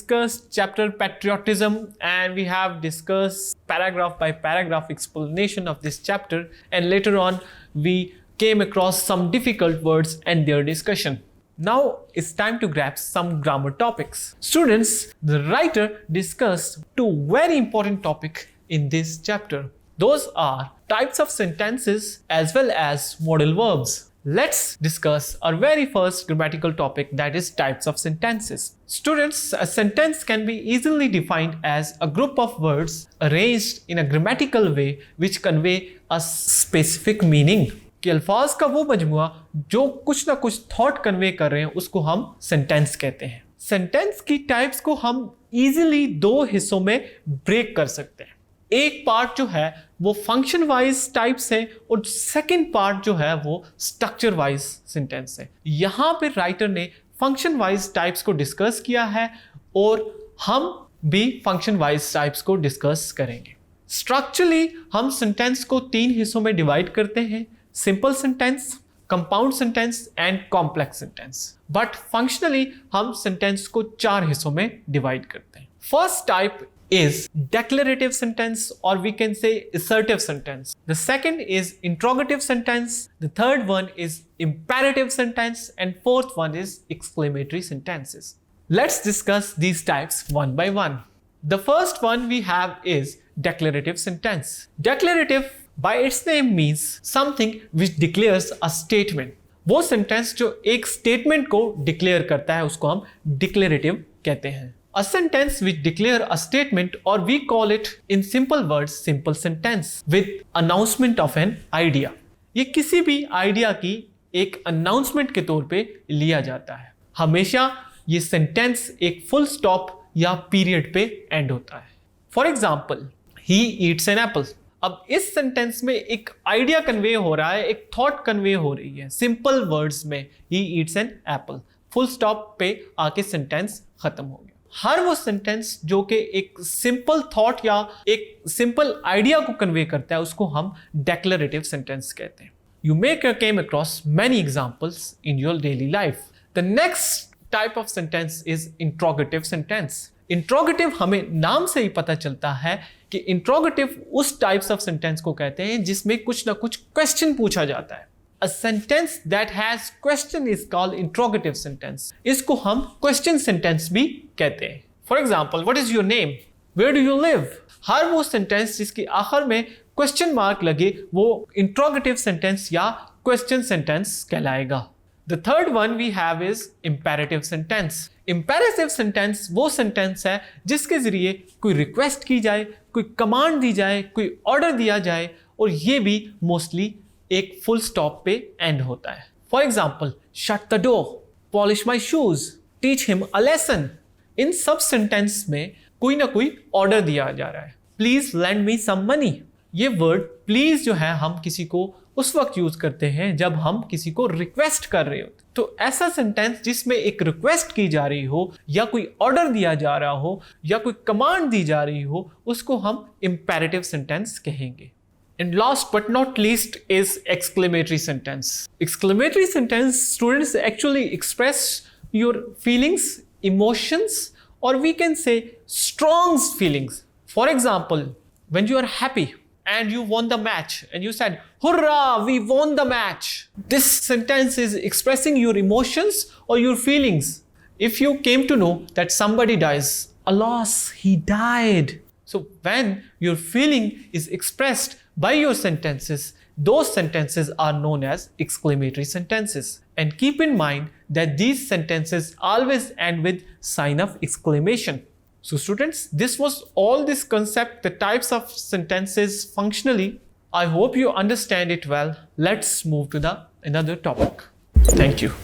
discussed chapter patriotism, and we have discussed paragraph by paragraph explanation of this chapter, and later on we came across some difficult words and their discussion. Now it's time to grasp some grammar topics. Students, the writer discussed two very important topics in this chapter. Those are types of sentences as well as modal verbs. Let's discuss our very first grammatical topic, that is types of sentences. Students, a sentence can be easily defined as a group of words arranged in a grammatical way which convey a specific meaning. कि अल्फाज का वो मजमुआ जो कुछ ना कुछ thought convey कर रहे हैं उसको हम सेंटेंस कहते हैं. सेंटेंस की टाइप्स को हम इजीली दो हिस्सों में ब्रेक कर सकते हैं. एक पार्ट जो है वो फंक्शन वाइज टाइप्स है और सेकंड पार्ट जो है वो स्ट्रक्चर वाइज सेंटेंस है. यहाँ पे राइटर ने फंक्शन वाइज टाइप्स को डिस्कस किया है और हम भी फंक्शन वाइज टाइप्स को डिस्कस करेंगे. स्ट्रक्चरली हम सेंटेंस को तीन हिस्सों में डिवाइड करते हैं: simple sentence, compound sentence and complex sentence. But functionally हम सेंटेंस को चार हिस्सों में डिवाइड करते हैं. First type is declarative sentence, or we can say assertive sentence. The second is interrogative sentence. The third one is imperative sentence, and fourth one is exclamatory sentences. Let's discuss these types one by one. The first one we have is declarative sentence. Declarative by its name means something which declares a statement. वो sentence जो एक statement को declare करता है उसको हम declarative कहते हैं. A sentence which declare a statement, or we call it in simple words simple sentence with announcement of an idea. ये किसी भी आइडिया की एक अनाउंसमेंट के तौर पे लिया जाता है. हमेशा ये सेंटेंस एक फुल स्टॉप या पीरियड पे एंड होता है. For example, he eats an apple. अब इस सेंटेंस में एक आइडिया कन्वे हो रहा है, एक थॉट कन्वे हो रही है. सिंपल वर्ड्स में he eats an apple, full stop पे आके सेंटेंस खत्म हो गया. हर वो सेंटेंस जो कि एक सिंपल थॉट या एक सिंपल आइडिया को कन्वे करता है उसको हम डेक्लरेटिव सेंटेंस कहते हैं. You may came across many examples in your daily life. The next type of sentence is interrogative sentence. Interrogative हमें नाम से ही पता चलता है कि इंट्रोगेटिव उस टाइप्स ऑफ सेंटेंस को कहते हैं जिसमें कुछ ना कुछ क्वेश्चन पूछा जाता है. A sentence that has question is called interrogative sentence. इसको हम question sentence भी कहते हैं. For example, what is your name? Where do you live? हर वो sentence जिसके आखिर में question mark लगे वो interrogative sentence या question sentence कहलाएगा. The third one we have is imperative sentence. Imperative sentence वो sentence है जिसके जरिए कोई request की जाए, कोई command दी जाए, कोई order दिया जाए और ये भी mostly एक फुल स्टॉप पे एंड होता है. For example, shut the door, polish my shoes, teach him a lesson. इन सब सेंटेंस में कोई ना कोई ऑर्डर दिया जा रहा है. Please lend me some money. ये वर्ड प्लीज जो है हम किसी को उस वक्त यूज करते हैं जब हम किसी को रिक्वेस्ट कर रहे होते. तो ऐसा सेंटेंस जिसमें एक रिक्वेस्ट की जा रही हो या कोई ऑर्डर दिया जा रहा हो या कोई कमांड दी जा रही हो उसको हम इंपेरेटिव सेंटेंस कहेंगे. And last but not least is exclamatory sentence. Exclamatory sentence, students, actually express your feelings, emotions, or we can say strong feelings. For example, when you are happy and you won the match and you said, "Hurrah, we won the match." This sentence is expressing your emotions or your feelings. If you came to know that somebody dies, alas, he died. So when your feeling is expressed by your sentences, those sentences are known as exclamatory sentences. And keep in mind that these sentences always end with sign of exclamation. So students, this was all this concept, the types of sentences functionally. I hope you understand it well. Let's move to the another topic. Thank you.